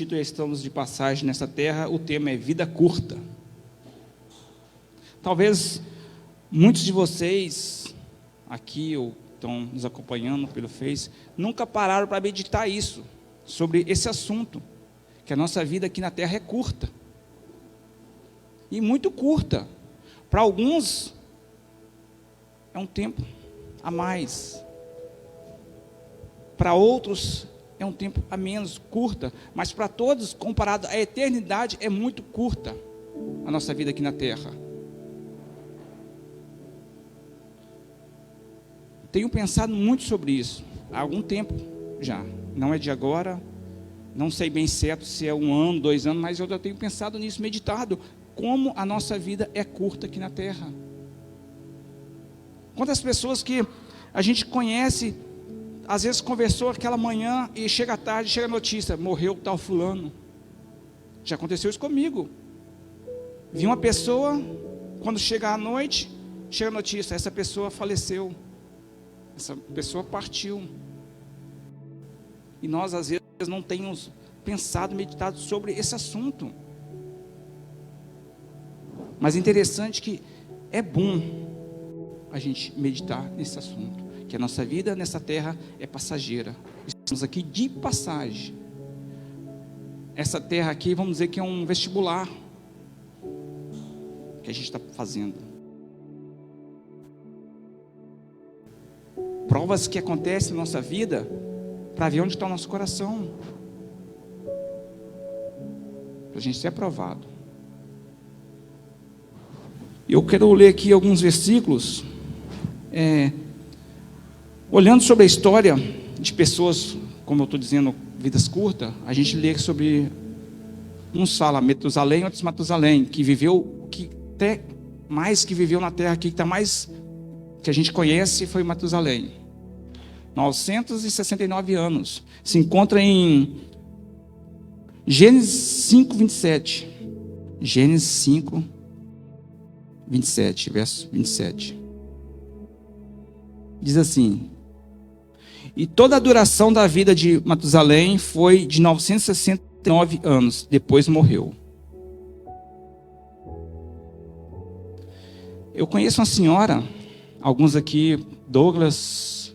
título Estamos de Passagem nessa Terra, o tema é Vida Curta. Talvez muitos de vocês aqui, ou estão nos acompanhando pelo Face, nunca pararam para meditar sobre esse assunto, que a nossa vida aqui na Terra é curta. E muito curta. Para alguns, é um tempo a mais. Para outros, é um tempo a menos, curta. Mas para todos, comparado à eternidade, é muito curta a nossa vida aqui na Terra. Tenho pensado muito sobre isso, há algum tempo já. Não é de agora, não sei bem certo se é 1 ano, 2 anos, mas eu já tenho pensado nisso, meditado, como a nossa vida é curta aqui na Terra. Quantas pessoas que a gente conhece, às vezes conversou aquela manhã e chega à tarde, chega a notícia, morreu tal fulano. Já aconteceu isso comigo. Vi uma pessoa, quando chega à noite, chega a notícia, essa pessoa faleceu. Essa pessoa partiu. E nós, às vezes, não temos pensado, meditado sobre esse assunto. Mas é interessante que é bom a gente meditar nesse assunto. Que a nossa vida nessa terra é passageira. Estamos aqui de passagem. Essa terra aqui, vamos dizer que é um vestibular que a gente está fazendo. Provas que acontecem na nossa vida para ver onde está o nosso coração. Para a gente ser aprovado. Eu quero ler aqui alguns versículos. Olhando sobre a história de pessoas, como eu estou dizendo, vidas curtas, a gente lê sobre, uns fala Metusalém, outros Matusalém, que viveu, que até mais que viveu na terra aqui, que está mais, que a gente conhece, foi Matusalém. 969 anos. Se encontra em Gênesis 5, 27. Gênesis 5, 27, verso 27. Diz assim: e toda a duração da vida de Matusalém foi de 969 anos, depois morreu. Eu conheço uma senhora, alguns aqui, Douglas,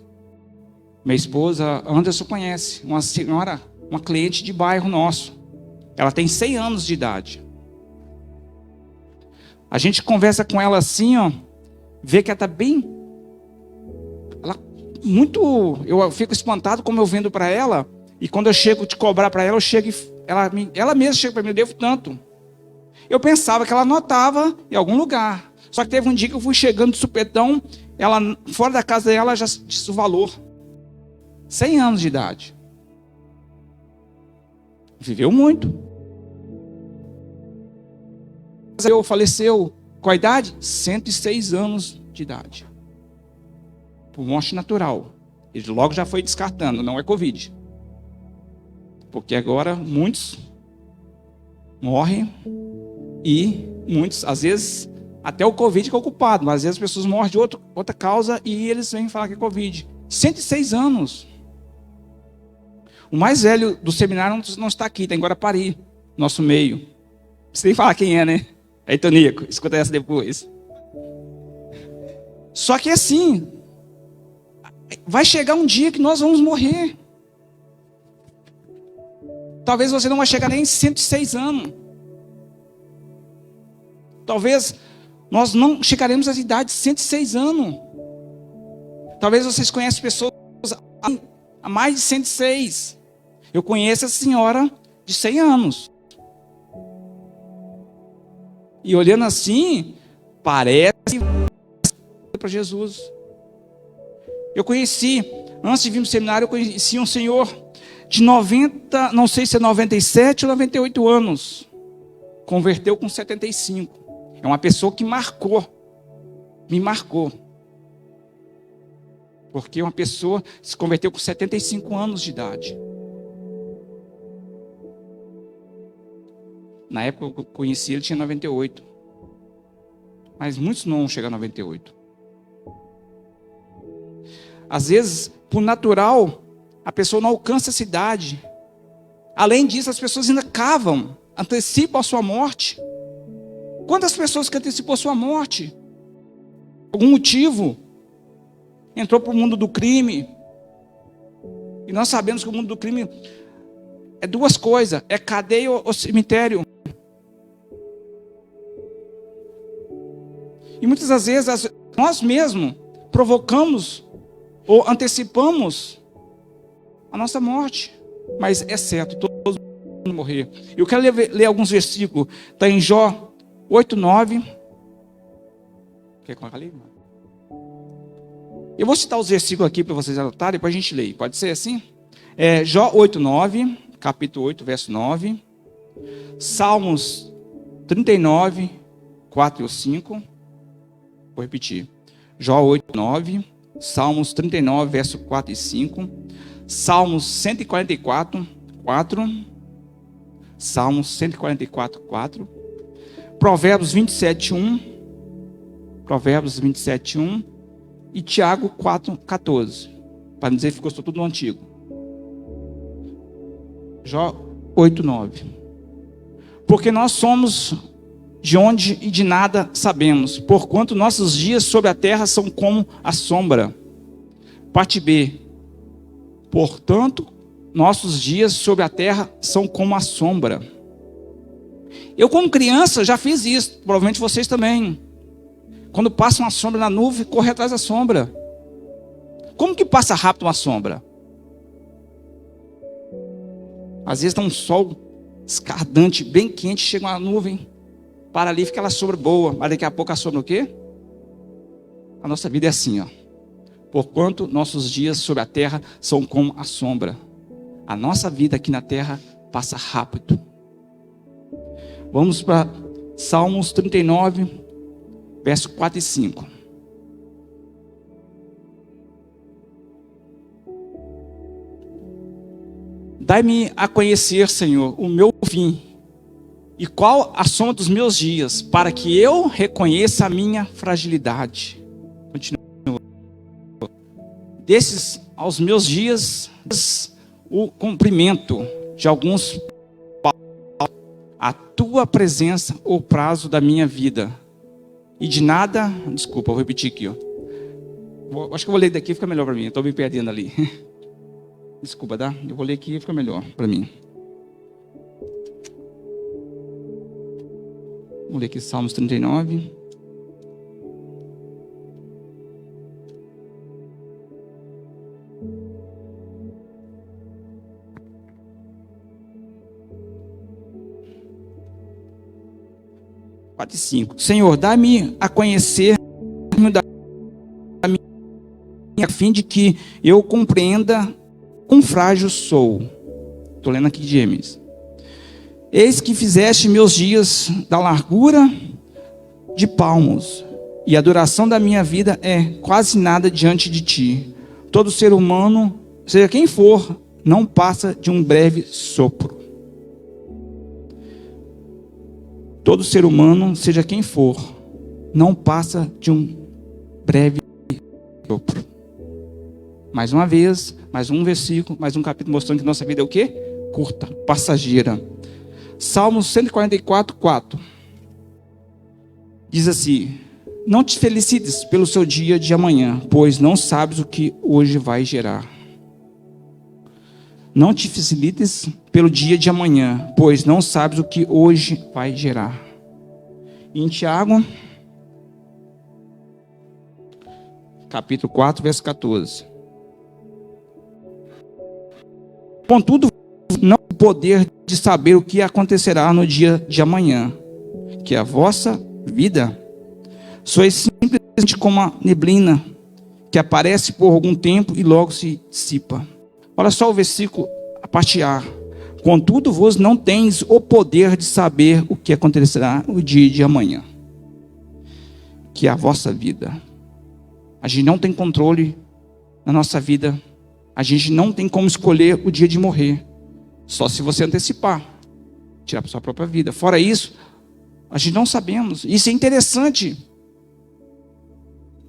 minha esposa, Anderson conhece, uma senhora, uma cliente de bairro nosso. Ela tem 100 anos de idade. A gente conversa com ela assim, ó, vê que ela está bem, eu fico espantado como eu vendo para ela, e quando eu chego de cobrar para ela, eu chego, ela mesma chega para mim, eu devo tanto. Eu pensava que ela anotava em algum lugar, só que teve um dia que eu fui chegando de supetão, ela, fora da casa dela, já disse o valor. 100 anos de idade. Viveu muito. Faleceu com a idade? 106 anos de idade. Por morte natural. Ele logo já foi descartando, não é Covid. Porque agora muitos morrem e muitos, às vezes, até o Covid que é o culpado, mas às vezes as pessoas morrem de outra causa e eles vêm falar que é Covid. 106 anos. O mais velho do seminário não está aqui, está em Guarapari, nosso meio. Você nem falar quem é, né? É Tonico, escuta essa depois. Só que assim, vai chegar um dia que nós vamos morrer. Talvez você não vai chegar nem em 106 anos. Talvez nós não chegaremos à idade de 106 anos. Talvez vocês conheçam pessoas há mais de 106. Eu conheço essa senhora de 100 anos. E olhando assim, parece para Jesus. Eu conheci, antes de vir no seminário, eu conheci um senhor de 90, não sei se é 97 ou 98 anos. Converteu com 75. É uma pessoa que me marcou. Porque uma pessoa se converteu com 75 anos de idade. Na época que eu conheci ele tinha 98. Mas muitos não chegam a 98. Às vezes, por natural, a pessoa não alcança essa idade. Além disso, as pessoas ainda cavam, antecipam a sua morte. Quantas pessoas que antecipou a sua morte? Algum motivo? Entrou para o mundo do crime. E nós sabemos que o mundo do crime é duas coisas: é cadeia ou cemitério. E muitas das vezes nós mesmos provocamos ou antecipamos a nossa morte. Mas é certo, todos vão morrer. Eu quero ler alguns versículos. Está em Jó 8:9. Quer colocar ali? Eu vou citar os versículos aqui para vocês anotarem, depois a gente lê. Pode ser assim? Jó 8:9, capítulo 8, verso 9. Salmos 39, 4 e 5. Vou repetir. Jó 8:9, Salmos 39, verso 4 e 5. Salmos 144, 4. Salmos 144, 4. Provérbios 27, 1. Provérbios 27, 1. E Tiago 4, 14. Para não dizer que ficou tudo no antigo. Jó 8, 9. Porque nós somos de onde e de nada sabemos, porquanto nossos dias sobre a terra são como a sombra. Parte B. Portanto, nossos dias sobre a terra são como a sombra. Eu, como criança, já fiz isso. Provavelmente vocês também. Quando passa uma sombra na nuvem, corre atrás da sombra. Como que passa rápido uma sombra? Às vezes está um sol escardante, bem quente, chega uma nuvem, para ali, fica aquela sombra boa. Mas daqui a pouco a sombra o quê? A nossa vida é assim, ó. Porquanto nossos dias sobre a terra são como a sombra. A nossa vida aqui na terra passa rápido. Vamos para Salmos 39, verso 4 e 5. Dai-me a conhecer, Senhor, o meu fim, e qual a soma dos meus dias, para que eu reconheça a minha fragilidade. Continua. Desses aos meus dias, o cumprimento de alguns, a tua presença, o prazo da minha vida. E de nada, desculpa, vou repetir aqui, ó. Acho que eu vou ler daqui, fica melhor para mim. Estou me perdendo ali. Desculpa, tá? Eu vou ler aqui, fica melhor para mim. Vou ler aqui Salmos 39. Senhor, dá-me a conhecer a minha, a fim de que eu compreenda quão frágil sou. Estou lendo aqui de Gêmeos. Eis que fizeste meus dias da largura de palmos, e a duração da minha vida é quase nada diante de ti. Todo ser humano, seja quem for, não passa de um breve sopro. Todo ser humano, seja quem for, não passa de um breve sopro. Mais uma vez, mais um versículo, mais um capítulo mostrando que nossa vida é o quê? Curta, passageira. Salmos 144, 4. Diz assim: não te felicites pelo seu dia de amanhã, pois não sabes o que hoje vai gerar. Não te felicites pelo dia de amanhã, pois não sabes o que hoje vai gerar. Em Tiago, capítulo 4, verso 14. Contudo, não tem poder de saber o que acontecerá no dia de amanhã, que a vossa vida sois simplesmente como a neblina, que aparece por algum tempo e logo se dissipa. Olha só o versículo, a parte A. Contudo, vós não tens o poder de saber o que acontecerá no dia de amanhã, que é a vossa vida. A gente não tem controle na nossa vida. A gente não tem como escolher o dia de morrer. Só se você antecipar, tirar para sua própria vida. Fora isso, a gente não sabemos. Isso é interessante.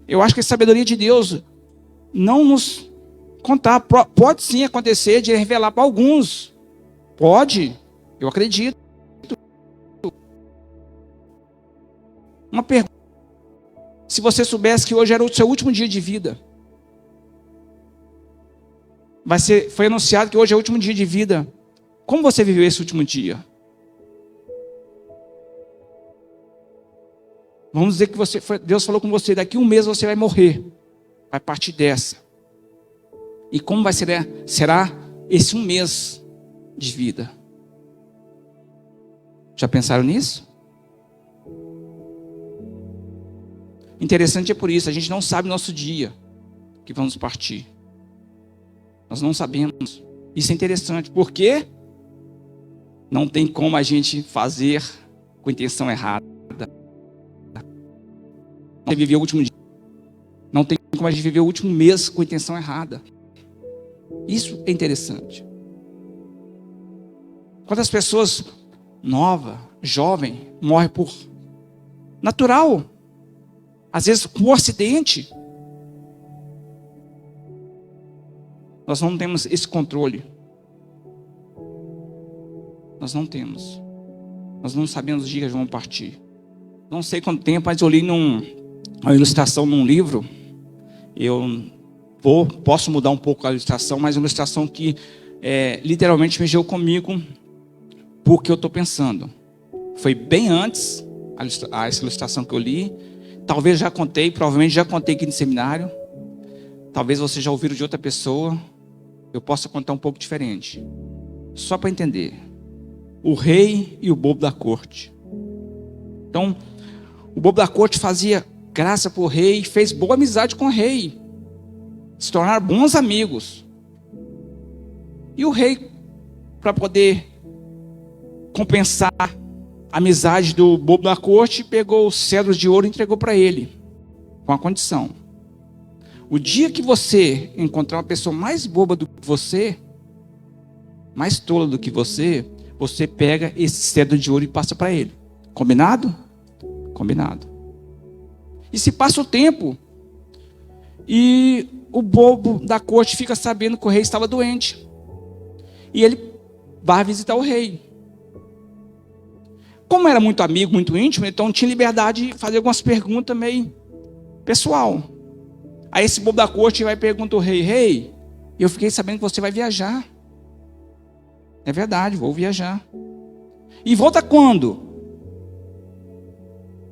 Eu acho que a sabedoria de Deus não nos contar. Pode sim acontecer de revelar para alguns. Pode, eu acredito. Uma pergunta. Se você soubesse que hoje era o seu último dia de vida, foi anunciado que hoje é o último dia de vida, como você viveu esse último dia? Vamos dizer que Deus falou com você, daqui um mês você vai morrer, vai partir dessa. E como será esse um mês de vida? Já pensaram nisso? Interessante é por isso, a gente não sabe o nosso dia que vamos partir. Nós não sabemos. Isso é interessante, porque não tem como a gente fazer com intenção errada. Não viver o último dia. Não tem como a gente viver o último mês com intenção errada. Isso é interessante. Quantas pessoas novas, jovens, morrem por natural, às vezes por um acidente. Nós não temos esse controle. Nós não temos. Nós não sabemos os dias que vão partir. Não sei quanto tempo, mas eu li uma ilustração num livro. Posso mudar um pouco a ilustração, mas uma ilustração que literalmente mexeu comigo, porque eu estou pensando. Foi bem antes essa ilustração que eu li. Talvez já contei, provavelmente já contei aqui no seminário. Talvez você já ouviu de outra pessoa. Eu possa contar um pouco diferente. Só para entender. O rei e o bobo da corte. Então, o bobo da corte fazia graça para o rei, fez boa amizade com o rei. Se tornaram bons amigos. E o rei, para poder compensar a amizade do bobo da corte, pegou os cedros de ouro e entregou para ele, com a condição: o dia que você encontrar uma pessoa mais boba do que você, mais tola do que você pega esse cedro de ouro e passa para ele. Combinado? Combinado. E se passa o tempo, e o bobo da corte fica sabendo que o rei estava doente, e ele vai visitar o rei. Como era muito amigo, muito íntimo, então tinha liberdade de fazer algumas perguntas meio pessoal. Aí esse bobo da corte vai perguntar ao rei: rei, eu fiquei sabendo que você vai viajar. É verdade, vou viajar. E volta quando?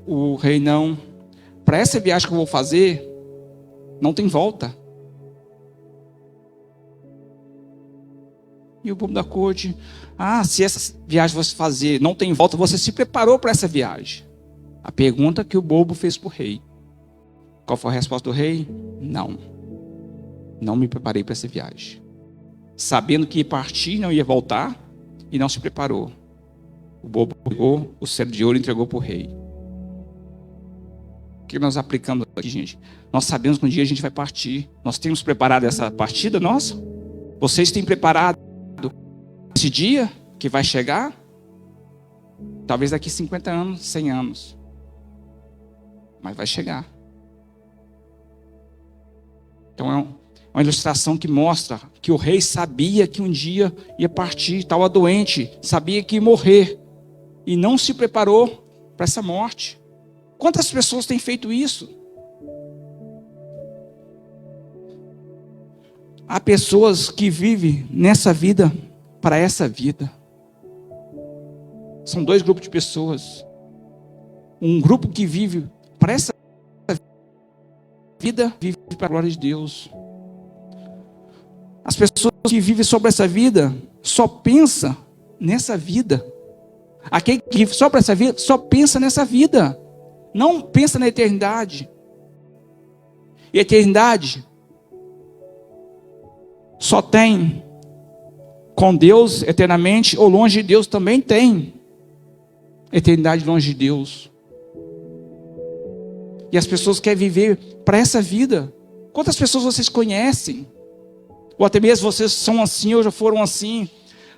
O rei: não, para essa viagem que eu vou fazer, não tem volta. E o bobo da corte: se essa viagem você fazer não tem volta, você se preparou para essa viagem? A pergunta que o bobo fez para o rei. Qual foi a resposta do rei? Não me preparei para essa viagem. Sabendo que ia partir, não ia voltar, e não se preparou. O bobo pegou o cetro de ouro e entregou para o rei. O que nós aplicamos aqui, gente? Nós sabemos que um dia a gente vai partir. Nós temos preparado essa partida nossa? Vocês têm preparado esse dia que vai chegar? Talvez daqui 50 anos, 100 anos. Mas vai chegar. Então é uma ilustração que mostra que o rei sabia que um dia ia partir, estava doente, sabia que ia morrer, e não se preparou para essa morte. Quantas pessoas têm feito isso? Há pessoas que vivem nessa vida para essa vida. São dois grupos de pessoas. Um grupo que vive para essa vida, vive para a glória de Deus. As pessoas que vivem sobre essa vida só pensam nessa vida. Aquele que vive só para essa vida só pensa nessa vida. Não pensa na eternidade. E a eternidade só tem com Deus eternamente, ou longe de Deus também tem eternidade longe de Deus. E as pessoas querem viver para essa vida. Quantas pessoas vocês conhecem? Ou até mesmo vocês são assim ou já foram assim.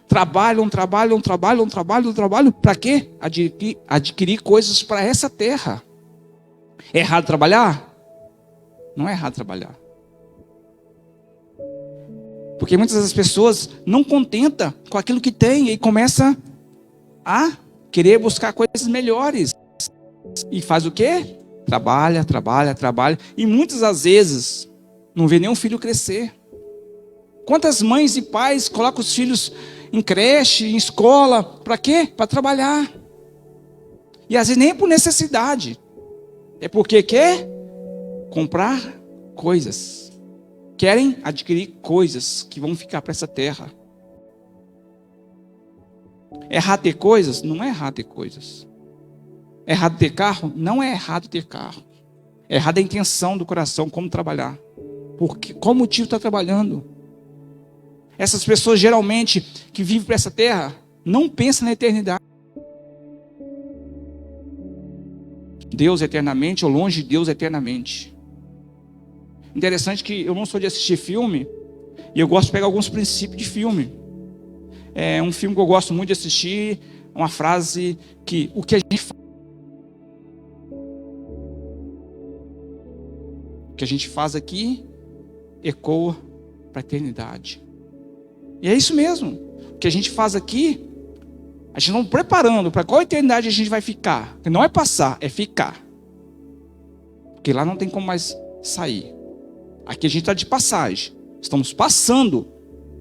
Trabalham. Para quê? Adquirir coisas para essa terra. É errado trabalhar? Não é errado trabalhar. Porque muitas das pessoas não contenta com aquilo que tem e começa a querer buscar coisas melhores. E faz o quê? Trabalha, trabalha, trabalha. E muitas das vezes não vê nenhum filho crescer. Quantas mães e pais colocam os filhos em creche, em escola, para quê? Para trabalhar. E às vezes nem é por necessidade. É porque quer comprar coisas. Querem adquirir coisas que vão ficar para essa terra. É errado ter coisas? Não é errado ter coisas. É errado ter carro? Não é errado ter carro. É errada a intenção do coração, como trabalhar. Porque, qual motivo está trabalhando? Essas pessoas geralmente que vivem para essa terra não pensam na eternidade. Deus eternamente ou longe de Deus eternamente. Interessante que eu não sou de assistir filme e eu gosto de pegar alguns princípios de filme. É um filme que eu gosto muito de assistir, uma frase que o que a gente faz aqui ecoa para a eternidade. E é isso mesmo. O que a gente faz aqui, a gente não preparando para qual eternidade a gente vai ficar. Não é passar, é ficar. Porque lá não tem como mais sair. Aqui a gente está de passagem. Estamos passando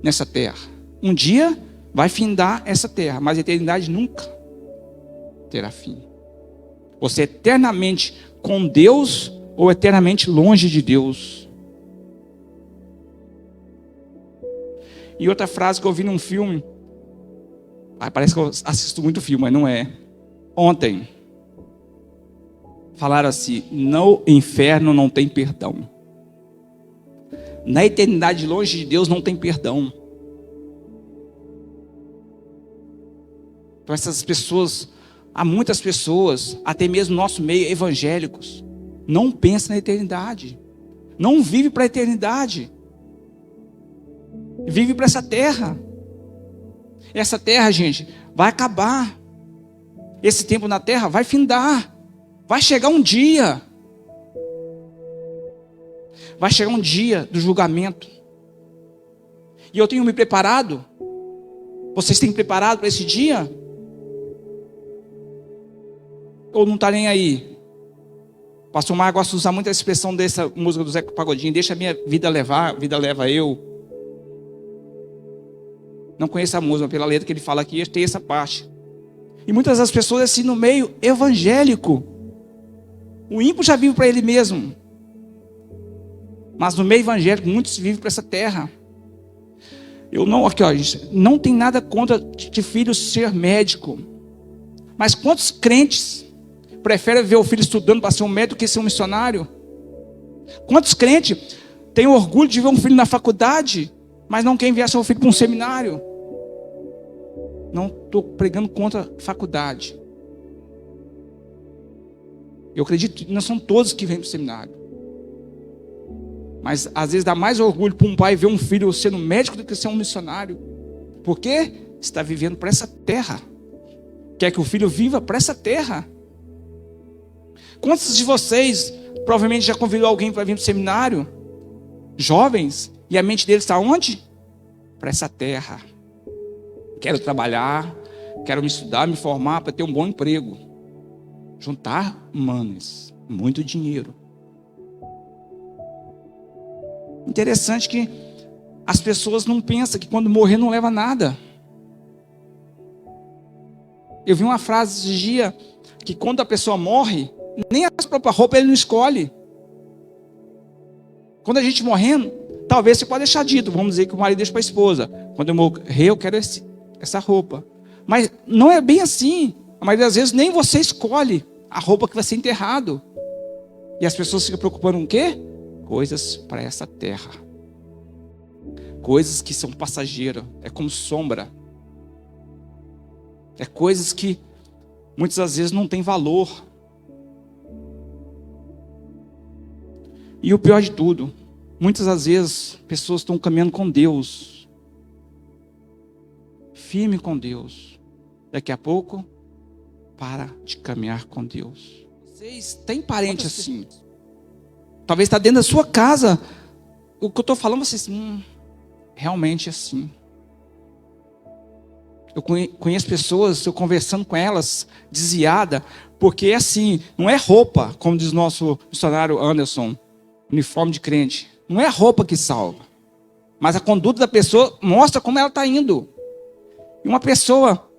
nessa terra. Um dia vai findar essa terra, mas a eternidade nunca terá fim. Você é eternamente com Deus ou eternamente longe de Deus. E outra frase que eu vi num filme, parece que eu assisto muito filme, mas não é. Ontem, falaram assim: no inferno não tem perdão. Na eternidade longe de Deus não tem perdão. Então essas pessoas, há muitas pessoas, até mesmo no nosso meio evangélicos, não pensam na eternidade. Não vive para a eternidade. Vive para essa terra. Essa terra, gente, vai acabar. Esse tempo na terra vai findar. Vai chegar um dia. Vai chegar um dia do julgamento. E eu tenho me preparado. Vocês têm preparado para esse dia? Ou não está nem aí? O pastor Mar gosta de usar muito a expressão dessa música do Zeca Pagodinho: deixa a minha vida levar, a vida leva eu. Não conheço a música, pela letra que ele fala aqui, tem essa parte. E muitas das pessoas assim no meio evangélico, o ímpio já vive para ele mesmo. Mas no meio evangélico, muitos vivem para essa terra. Eu não, aqui ó, gente, não tem nada contra de filho ser médico. Mas quantos crentes preferem ver o filho estudando para ser um médico do que ser um missionário? Quantos crentes têm orgulho de ver um filho na faculdade, mas não querem enviar seu filho para um seminário? Não estou pregando contra a faculdade. Eu acredito que não são todos que vêm para o seminário. Mas às vezes dá mais orgulho para um pai ver um filho sendo médico do que ser um missionário. Por quê? Está vivendo para essa terra. Quer que o filho viva para essa terra. Quantos de vocês provavelmente já convidou alguém para vir para o seminário? Jovens. E a mente deles está onde? Para essa terra. Quero trabalhar, quero me estudar, me formar para ter um bom emprego. Juntar manes, muito dinheiro. Interessante que as pessoas não pensam que quando morrer não leva nada. Eu vi uma frase esse dia, que quando a pessoa morre, nem a própria roupa ele não escolhe. Quando a gente morrendo, talvez você pode deixar dito, vamos dizer que o marido deixa para a esposa: quando eu morrer eu quero essa roupa. Mas não é bem assim. A maioria das vezes nem você escolhe a roupa que vai ser enterrado. E as pessoas ficam preocupando com o quê? Coisas para essa terra. Coisas que são passageiras. É como sombra. É coisas que muitas das vezes não tem valor. E o pior de tudo, muitas das vezes pessoas estão caminhando com Deus, firme com Deus. Daqui a pouco, para de caminhar com Deus. Vocês têm parente assim? Talvez está dentro da sua casa. O que eu estou falando, vocês... realmente assim. Eu conheço pessoas, estou conversando com elas, desviada, porque é assim, não é roupa, como diz nosso missionário Anderson, uniforme de crente. Não é a roupa que salva, mas a conduta da pessoa mostra como ela está indo. E uma pessoa,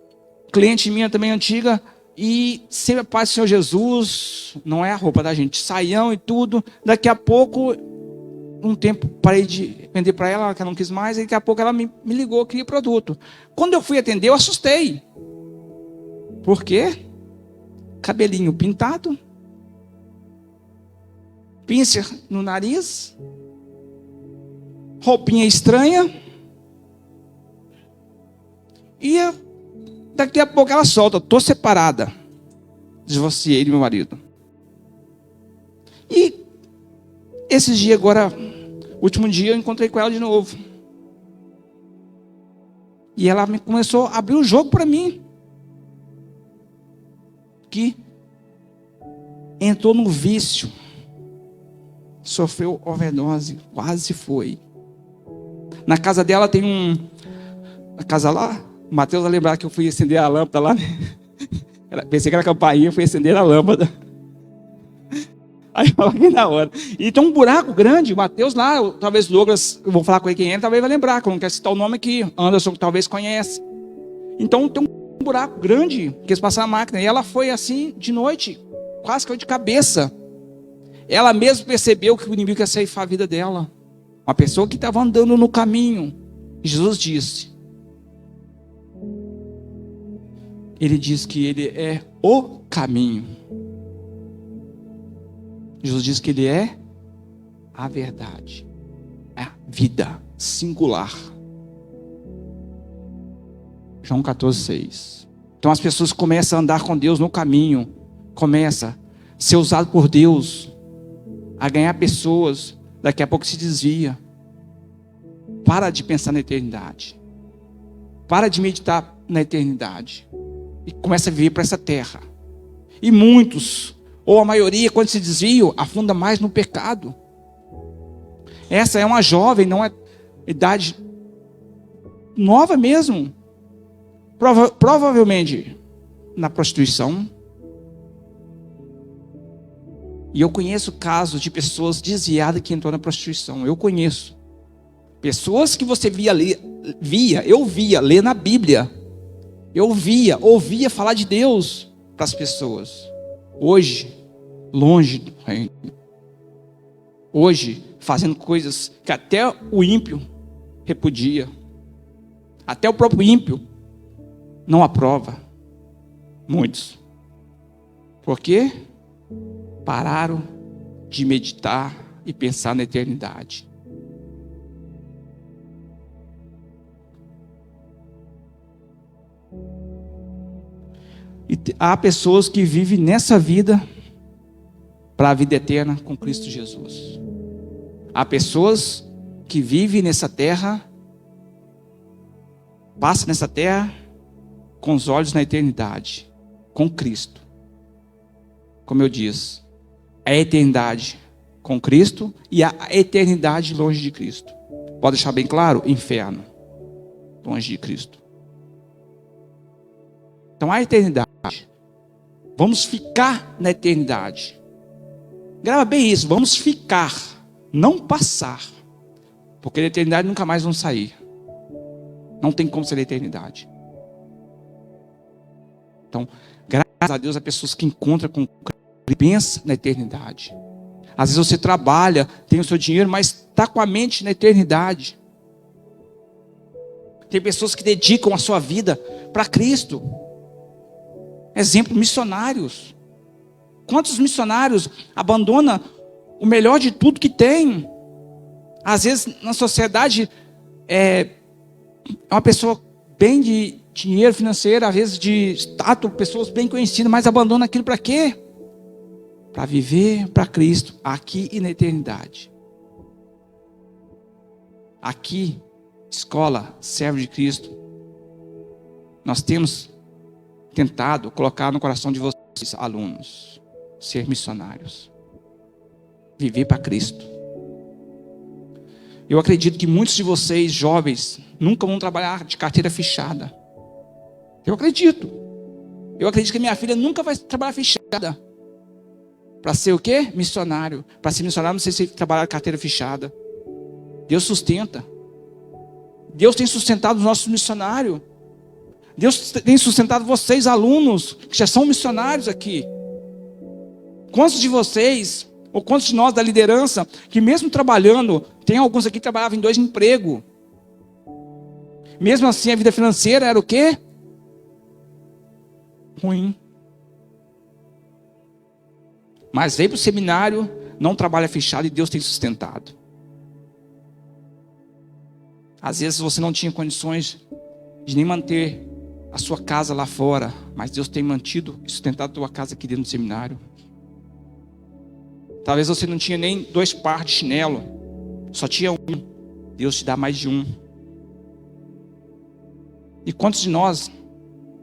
cliente minha também antiga, e sempre a paz do Senhor Jesus, não é a roupa da gente, saião e tudo. Daqui a pouco, um tempo parei de vender para ela, que ela não quis mais, e daqui a pouco ela me ligou, queria produto. Quando eu fui atender, eu assustei. Por quê? Cabelinho pintado, pincer no nariz, roupinha estranha, e daqui a pouco ela solta: estou separada, divorciei do meu marido. E esses dias agora, último dia, eu encontrei com ela de novo. E ela começou a abrir o jogo para mim. Que entrou no vício. Sofreu overdose, quase foi. Na casa dela tem a casa lá, o Mateus vai lembrar que eu fui acender a lâmpada lá. Pensei que era campainha, fui acender a lâmpada. Aí eu falei na hora. E tem um buraco grande, o Mateus lá, talvez o Douglas, eu vou falar com ele quem é, talvez vai lembrar, que eu não quero citar o nome aqui. Anderson talvez conhece. Então tem um buraco grande, que eles passaram a máquina. E ela foi assim, de noite, quase caiu de cabeça. Ela mesma percebeu que o inimigo ia ceifar a vida dela. Uma pessoa que estava andando no caminho. Jesus disse. Ele diz que ele é o caminho. Jesus diz que ele é a verdade. É a vida singular. João 14:6. Então as pessoas começam a andar com Deus no caminho. Começa a ser usado por Deus. A ganhar pessoas. Daqui a pouco se desvia. Para de pensar na eternidade. Para de meditar na eternidade. E começa a viver para essa terra. E muitos, ou a maioria, quando se desviam, afunda mais no pecado. Essa é uma jovem, não é idade nova mesmo. Provavelmente na prostituição. E eu conheço casos de pessoas desviadas que entrou na prostituição. Eu conheço. Pessoas que você eu via ler na Bíblia. Eu ouvia falar de Deus para as pessoas. Hoje, longe do reino. Hoje, fazendo coisas que até o ímpio repudia. Até o próprio ímpio não aprova. Muitos. Por quê? Pararam de meditar e pensar na eternidade. E há pessoas que vivem nessa vida para a vida eterna com Cristo Jesus. Há pessoas que vivem nessa terra, passam nessa terra com os olhos na eternidade, com Cristo. Como eu disse, a eternidade com Cristo e a eternidade longe de Cristo. Pode deixar bem claro? Inferno, longe de Cristo. Então a eternidade. Vamos ficar na eternidade. Grava bem isso, vamos ficar, não passar. Porque da eternidade nunca mais vão sair. Não tem como ser da eternidade. Então, graças a Deus, há pessoas que encontram com Cristo e pensam na eternidade. Às vezes você trabalha, tem o seu dinheiro, mas está com a mente na eternidade. Tem pessoas que dedicam a sua vida para Cristo. Exemplo, missionários. Quantos missionários abandonam o melhor de tudo que tem? Às vezes na sociedade é uma pessoa bem de dinheiro financeiro, às vezes de status, pessoas bem conhecidas, mas abandona aquilo para quê? Para viver para Cristo, aqui e na eternidade. Aqui, escola, servo de Cristo, nós temos tentado colocar no coração de vocês, alunos, ser missionários. Viver para Cristo. Eu acredito que muitos de vocês, jovens, nunca vão trabalhar de carteira fechada. Eu acredito. Eu acredito que minha filha nunca vai trabalhar fechada. Para ser o quê? Missionário. Para ser missionário, não sei se trabalhar de carteira fechada. Deus sustenta. Deus tem sustentado os nossos missionários. Deus tem sustentado vocês, alunos, que já são missionários aqui. Quantos de vocês, ou quantos de nós da liderança, que mesmo trabalhando, tem alguns aqui que trabalhavam em 2 empregos. Mesmo assim, a vida financeira era o quê? Ruim. Mas veio para o seminário, não trabalha fechado e Deus tem sustentado. Às vezes você não tinha condições de nem manter a sua casa lá fora, mas Deus tem mantido e sustentado a tua casa aqui dentro do seminário. Talvez você não tinha nem 2 pares de chinelo, só tinha um. Deus te dá mais de um. E quantos de nós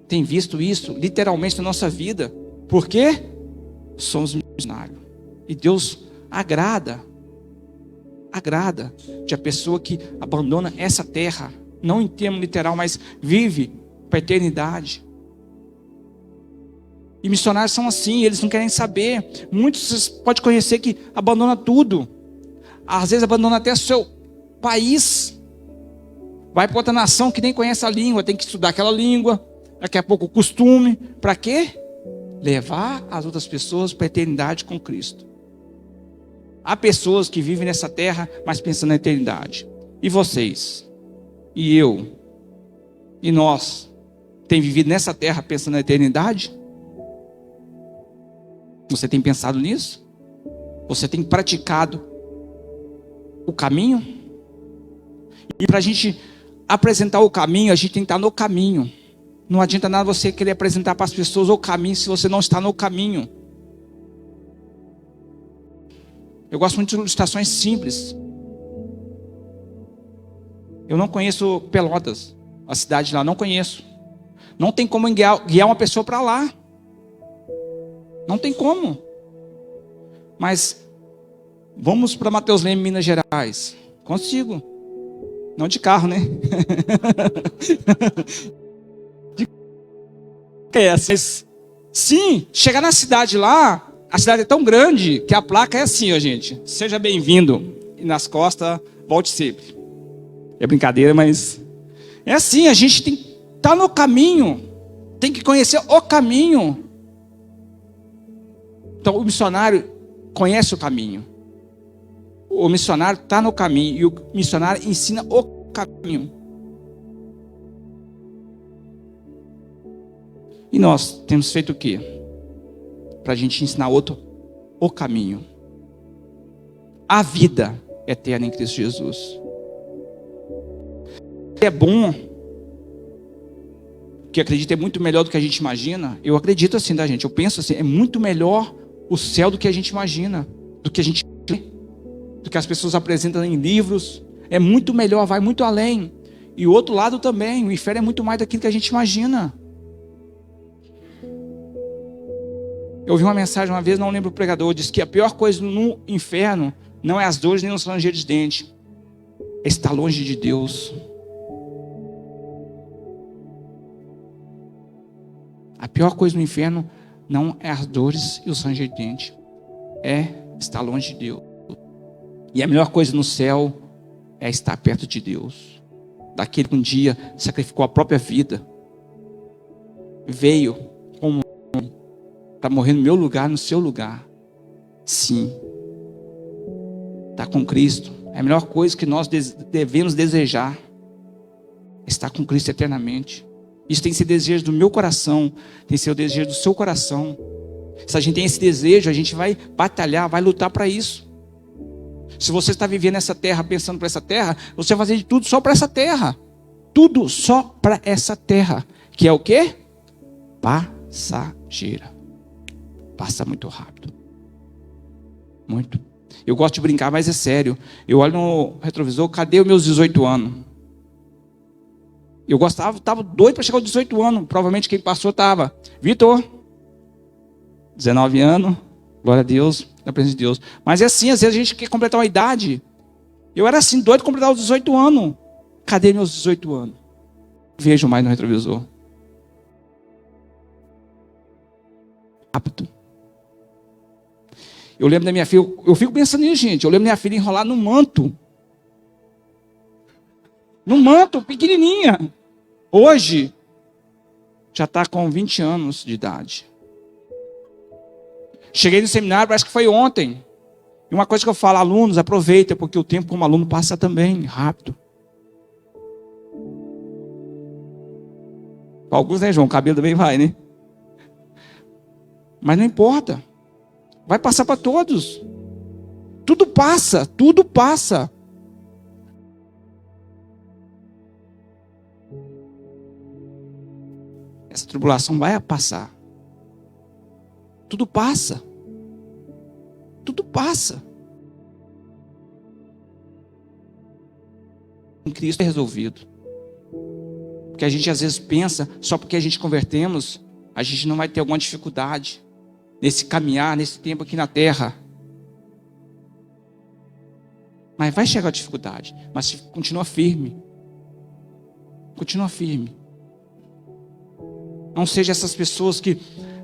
tem visto isso literalmente na nossa vida? Por quê? Somos missionários. E Deus agrada de a pessoa que abandona essa terra, não em termo literal, mas vive para a eternidade. E missionários são assim, eles não querem saber. Muitos vocês podem conhecer que abandona tudo. Às vezes abandona até o seu país. Vai para outra nação que nem conhece a língua, tem que estudar aquela língua. Daqui a pouco o costume. Para quê? Levar as outras pessoas para a eternidade com Cristo. Há pessoas que vivem nessa terra, mas pensando na eternidade. E vocês? E eu? E nós? Tem vivido nessa terra pensando na eternidade? Você tem pensado nisso? Você tem praticado o caminho? E para a gente apresentar o caminho, a gente tem que estar no caminho. Não adianta nada você querer apresentar para as pessoas o caminho se você não está no caminho. Eu gosto muito de ilustrações simples. Eu não conheço Pelotas, a cidade lá, não conheço. Não tem como guiar uma pessoa para lá. Não tem como. Mas vamos para Mateus Leme, Minas Gerais. Consigo. Não de carro, né? Sim, chegar na cidade lá, a cidade é tão grande que a placa é assim, ó, gente. Seja bem-vindo. E nas costas, volte sempre. É brincadeira, mas é assim, a gente tem que estar no caminho. Tem que conhecer o caminho. Então o missionário conhece o caminho. O missionário está no caminho. E o missionário ensina o caminho. E nós temos feito o quê? Para a gente ensinar outro o caminho. A vida eterna em Cristo Jesus. É bom, que acredito é muito melhor do que a gente imagina. Eu acredito assim, tá, gente? Eu penso assim, é muito melhor o céu do que a gente imagina, do que a gente lê, do que as pessoas apresentam em livros. É muito melhor, vai muito além. E o outro lado também, o inferno é muito mais daquilo que a gente imagina. Eu ouvi uma mensagem uma vez, não lembro o pregador, disse que a pior coisa no inferno não é as dores nem os rangers de dente, é estar longe de Deus. A pior coisa no inferno não é as dores e os rangers de dente, é estar longe de Deus. E a melhor coisa no céu é estar perto de Deus, daquele que um dia sacrificou a própria vida, veio como para morrer no meu lugar, no seu lugar. Sim. Estar com Cristo é a melhor coisa que nós devemos desejar. Estar com Cristo eternamente. Isso tem que ser desejo do meu coração. Tem que ser o desejo do seu coração. Se a gente tem esse desejo, a gente vai batalhar, vai lutar para isso. Se você está vivendo essa terra, pensando para essa terra, você vai fazer de tudo só para essa terra. Tudo só para essa terra. Que é o quê? Passageira. Passa muito rápido. Muito. Eu gosto de brincar, mas é sério. Eu olho no retrovisor, cadê os meus 18 anos? Eu gostava, estava doido para chegar aos 18 anos. Provavelmente quem passou estava. Vitor, 19 anos, glória a Deus, na presença de Deus. Mas é assim, às vezes a gente quer completar uma idade Eu era assim, doido de completar os 18 anos. Cadê meus 18 anos? Vejo mais no retrovisor. Rápido. Eu lembro da minha filha, eu fico pensando nisso, gente. Eu lembro da minha filha enrolar no manto. No manto, pequenininha. Hoje, já está com 20 anos de idade. Cheguei no seminário, parece que foi ontem. E uma coisa que eu falo, alunos, aproveita, porque o tempo como aluno passa também, rápido. Alguns, né, João? O cabelo também vai, né? Mas não importa. Vai passar para todos. Tudo passa, tudo passa. Essa tribulação vai passar. Tudo passa. Tudo passa. Em Cristo é resolvido. Porque a gente às vezes pensa, só porque a gente convertemos, a gente não vai ter alguma dificuldade nesse caminhar, nesse tempo aqui na terra. Mas vai chegar a dificuldade. Mas continua firme. Continua firme. Não seja essas pessoas que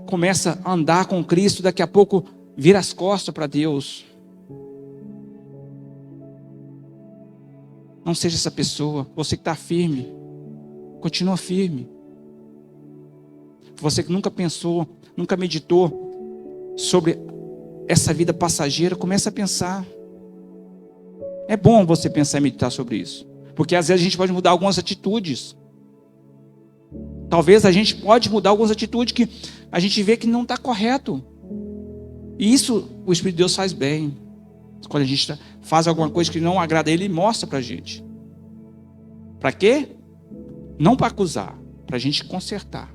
começam a andar com Cristo, daqui a pouco vira as costas para Deus. Não seja essa pessoa. Você que está firme, continua firme. Você que nunca pensou, nunca meditou sobre essa vida passageira, começa a pensar. É bom você pensar e meditar sobre isso, porque às vezes a gente pode mudar algumas atitudes. Talvez a gente pode mudar algumas atitudes que a gente vê que não está correto. E isso o Espírito de Deus faz bem. Quando a gente faz alguma coisa que não agrada a Ele, Ele mostra para a gente. Para quê? Não para acusar, para a gente consertar.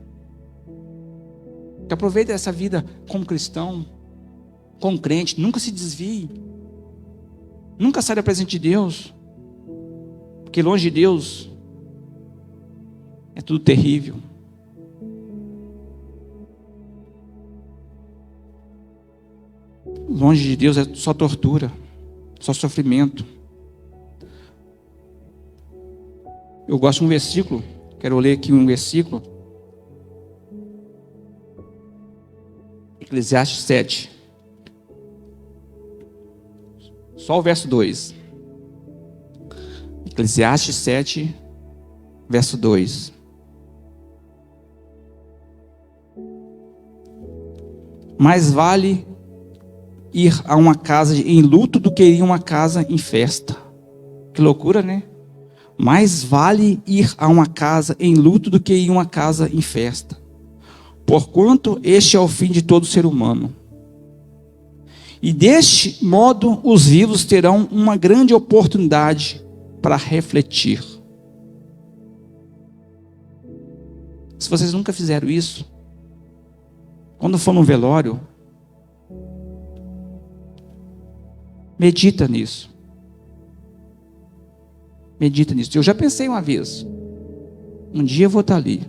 Que aproveite essa vida como cristão, como crente, nunca se desvie. Nunca saia da presença de Deus. Porque longe de Deus é tudo terrível. Longe de Deus é só tortura, só sofrimento. Eu gosto de um versículo, quero ler aqui um versículo. Eclesiastes 7. Só o verso 2. Eclesiastes 7, verso 2. Mais vale ir a uma casa em luto do que ir a uma casa em festa. Que loucura, né? Mais vale ir a uma casa em luto do que ir a uma casa em festa. Porquanto este é o fim de todo ser humano. E deste modo os vivos terão uma grande oportunidade para refletir. Se vocês nunca fizeram isso, quando for no velório, medita nisso. Medita nisso. Eu já pensei uma vez. Um dia eu vou estar ali.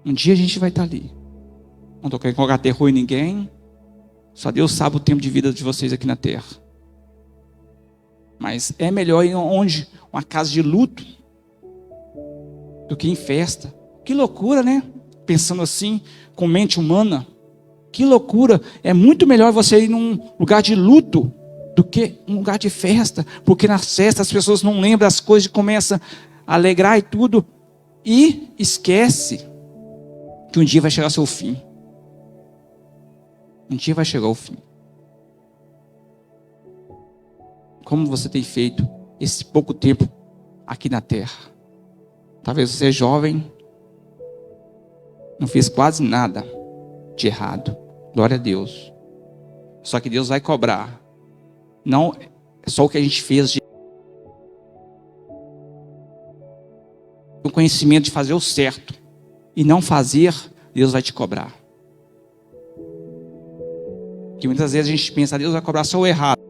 Um dia a gente vai estar ali. Não estou querendo colocar terror em ninguém. Só Deus sabe o tempo de vida de vocês aqui na terra. Mas é melhor ir onde? Uma casa de luto do que em festa. Que loucura, né? Pensando assim, com mente humana. Que loucura. É muito melhor você ir num lugar de luto do que um lugar de festa. Porque na festa as pessoas não lembram das coisas e começam a alegrar e tudo. E esquece que um dia vai chegar ao seu fim. Um dia vai chegar ao fim. Como você tem feito esse pouco tempo aqui na terra? Talvez você é jovem, não fez quase nada de errado. Glória a Deus. Só que Deus vai cobrar. Não é só o que a gente fez de o conhecimento de fazer o certo e não fazer, Deus vai te cobrar. Que muitas vezes a gente pensa, Deus vai cobrar só o errado.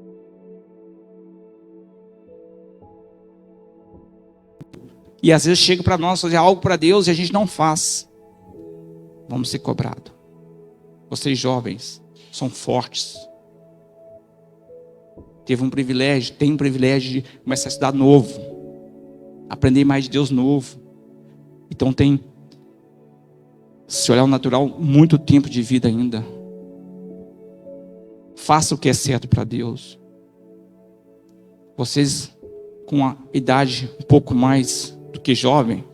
E às vezes chega para nós fazer algo para Deus e a gente não faz. Vamos ser cobrados. Vocês jovens são fortes. teve um privilégio, tem um privilégio de começar a estudar novo, aprender mais de Deus novo. Então tem, se olhar o natural, muito tempo de vida ainda. Faça o que é certo para Deus. Vocês com a idade um pouco mais do que jovem,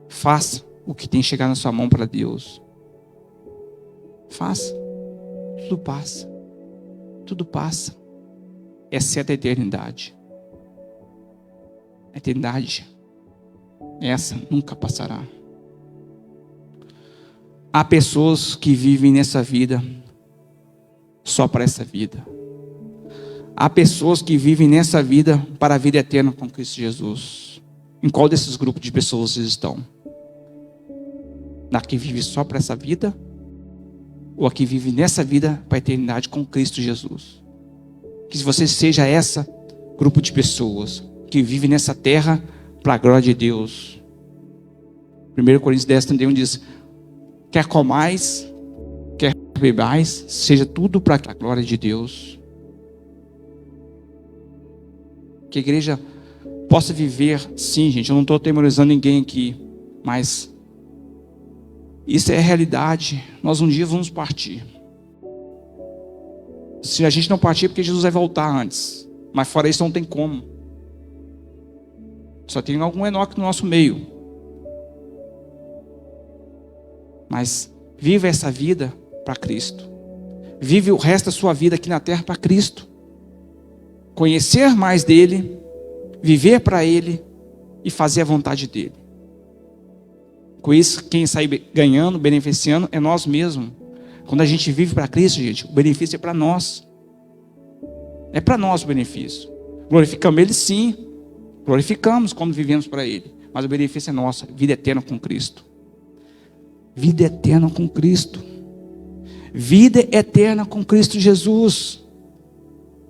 faça o que tem que chegar na sua mão para Deus. Faça. Tudo passa. Tudo passa. Exceto a eternidade. A eternidade, essa nunca passará. Há pessoas que vivem nessa vida só para essa vida. Há pessoas que vivem nessa vida para a vida eterna com Cristo Jesus. Em qual desses grupos de pessoas vocês estão? Na que vive só para essa vida? Ou a que vive nessa vida para a eternidade com Cristo Jesus? Que você seja essa grupo de pessoas que vive nessa terra para a glória de Deus. 1 Coríntios 10:31 diz: quer comais, quer bebais, seja tudo para a glória de Deus. Que a igreja possa viver, sim, gente, eu não estou temorizando ninguém aqui, mas isso é a realidade. Nós um dia vamos partir. Se a gente não partir, é porque Jesus vai voltar antes. Mas fora isso não tem como. Só tem algum Enoque no nosso meio. Mas viva essa vida para Cristo. Vive o resto da sua vida aqui na terra para Cristo. Conhecer mais dele, viver para ele e fazer a vontade dele. Com isso, quem sai ganhando, beneficiando é nós mesmos. Quando a gente vive para Cristo, gente, o benefício é para nós. É para nós o benefício. Glorificamos ele, sim. Glorificamos quando vivemos para ele. Mas o benefício é nosso, vida eterna com Cristo. Vida eterna com Cristo. Vida eterna com Cristo Jesus.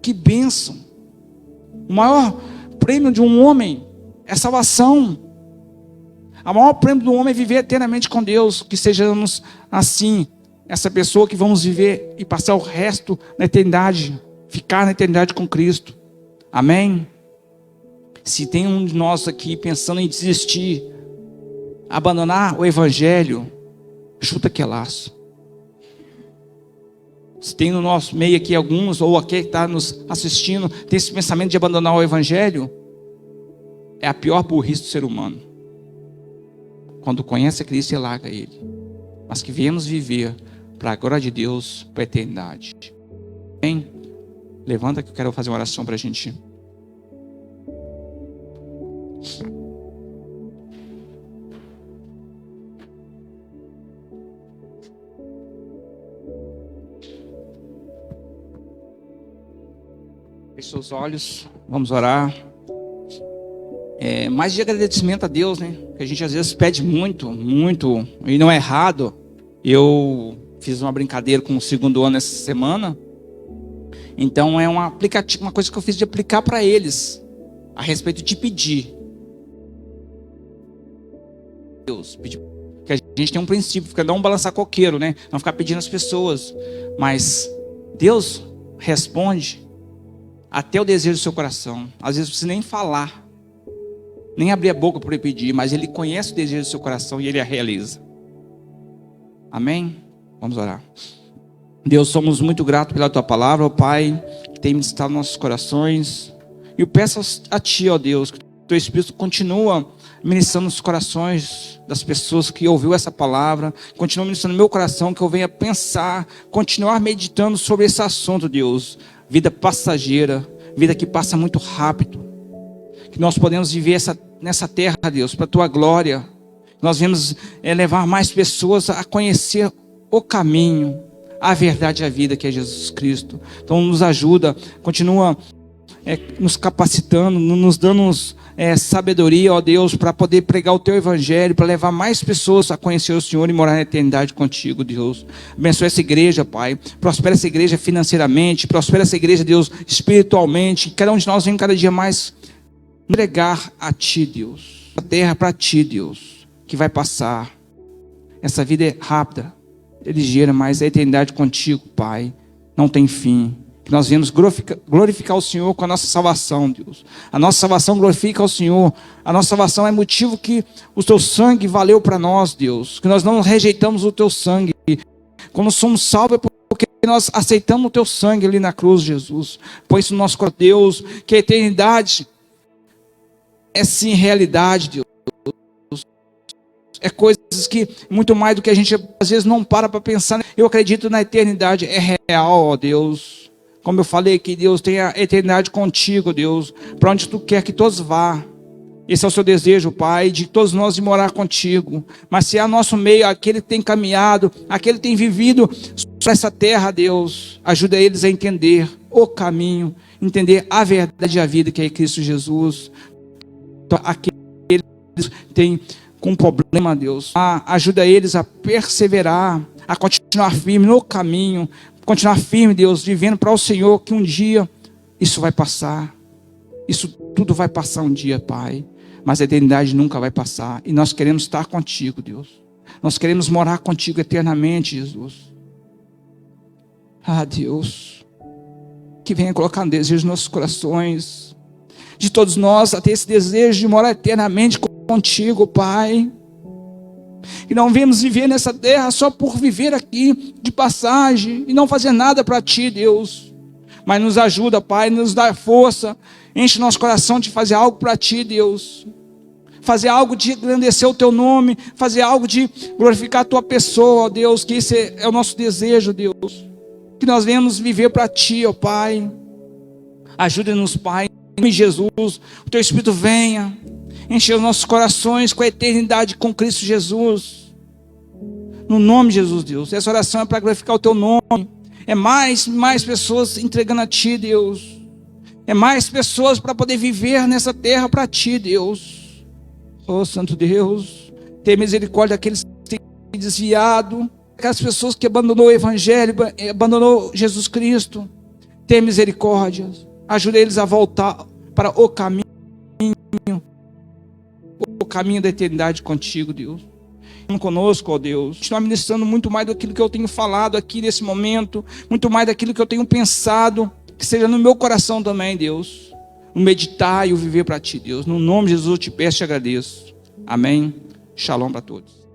Que bênção. O maior prêmio de um homem é salvação. O maior prêmio do homem é viver eternamente com Deus. Que sejamos assim, essa pessoa que vamos viver e passar o resto na eternidade, ficar na eternidade com Cristo. Amém? Se tem um de nós aqui pensando em desistir, abandonar o evangelho, chuta que é laço. Se tem no nosso meio aqui alguns, ou aquele que está nos assistindo, tem esse pensamento de abandonar o evangelho, é a pior burrice do ser humano. Quando conhece a Cristo e larga ele. Mas que viemos viver para a glória de Deus, para a eternidade. Amém? Levanta que eu quero fazer uma oração para a gente. Feche seus olhos, vamos orar. Mais de agradecimento a Deus, né? Que a gente às vezes pede muito, muito, e não é errado. Eu fiz uma brincadeira com o segundo ano essa semana. Então é um aplicativo, uma coisa que eu fiz de aplicar para eles, a respeito de pedir. Deus, pedir. Porque a gente tem um princípio, fica não balançar coqueiro, né? Não ficar pedindo às pessoas. Mas Deus responde até o desejo do seu coração. Às vezes você nem falar, nem abrir a boca para ele pedir, mas ele conhece o desejo do seu coração e ele a realiza. Amém? Vamos orar. Deus, somos muito gratos pela tua palavra, ó Pai, que tem ministrado nossos corações. E eu peço a ti, ó Deus, que o teu Espírito continua ministrando os corações das pessoas que ouviu essa palavra, continua ministrando no meu coração, que eu venha pensar, continuar meditando sobre esse assunto, Deus. Vida passageira, vida que passa muito rápido. Que nós podemos viver nessa terra, Deus, para a tua glória. Nós vamos levar mais pessoas a conhecer o caminho, a verdade e a vida, que é Jesus Cristo. Então nos ajuda, continua nos capacitando, nos dando sabedoria, ó Deus, para poder pregar o teu evangelho, para levar mais pessoas a conhecer o Senhor e morar na eternidade contigo, Deus. Abençoa essa igreja, Pai. Prospera essa igreja financeiramente, prospera essa igreja, Deus, espiritualmente. Cada um de nós vem cada dia mais entregar a ti, Deus. A terra para ti, Deus, que vai passar. Essa vida é rápida, é ligeira, mas a eternidade contigo, Pai, não tem fim. Que nós viemos glorificar o Senhor com a nossa salvação, Deus. A nossa salvação glorifica o Senhor. A nossa salvação é motivo que o Teu sangue valeu para nós, Deus. Que nós não rejeitamos o Teu sangue. Quando somos salvos é porque nós aceitamos o Teu sangue ali na cruz, Jesus. Põe isso no nosso coração, Deus. Que a eternidade é sim realidade, Deus. É coisas que, muito mais do que a gente às vezes não para pensar. Eu acredito na eternidade. É real, ó Deus. Como eu falei que Deus tem a eternidade contigo, Deus, para onde Tu quer que todos vá. Esse é o Seu desejo, Pai, de todos nós de morar contigo. Mas se é nosso meio, aquele que tem caminhado, aquele que tem vivido sobre essa terra, Deus, ajuda eles a entender o caminho, entender a verdade e a vida que é em Cristo Jesus. Então, aqueles que têm com problema, Deus, ajuda eles a perseverar, a continuar firme no caminho, continuar firme, Deus, vivendo para o Senhor, que um dia isso vai passar. Isso tudo vai passar um dia, Pai. Mas a eternidade nunca vai passar. E nós queremos estar contigo, Deus. Nós queremos morar contigo eternamente, Jesus. Deus, que venha colocar um desejo nos nossos corações, de todos nós, a ter esse desejo de morar eternamente contigo, Pai. Que não venhamos viver nessa terra só por viver aqui de passagem e não fazer nada para Ti, Deus. Mas nos ajuda, Pai, nos dá força, enche nosso coração de fazer algo para Ti, Deus. Fazer algo de engrandecer o Teu nome, fazer algo de glorificar a Tua pessoa, ó Deus, que esse é o nosso desejo, Deus. Que nós venhamos viver para Ti, ó Pai. Ajude-nos, Pai, em nome de Jesus, o Teu Espírito venha. Encher os nossos corações com a eternidade com Cristo Jesus. No nome de Jesus, Deus. Essa oração é para glorificar o Teu nome. É mais pessoas entregando a Ti, Deus. É mais pessoas para poder viver nessa terra para Ti, Deus. Oh, Santo Deus. Tenha misericórdia daqueles que têm desviado. Aquelas pessoas que abandonou o Evangelho, abandonou Jesus Cristo. Tenha misericórdia. Ajude eles a voltar para o caminho da eternidade contigo, Deus. Conosco, ó Deus. Estou ministrando muito mais daquilo que eu tenho falado aqui nesse momento, muito mais daquilo que eu tenho pensado, que seja no meu coração também, Deus. O meditar e o viver para Ti, Deus. No nome de Jesus eu te peço e te agradeço. Amém. Shalom para todos.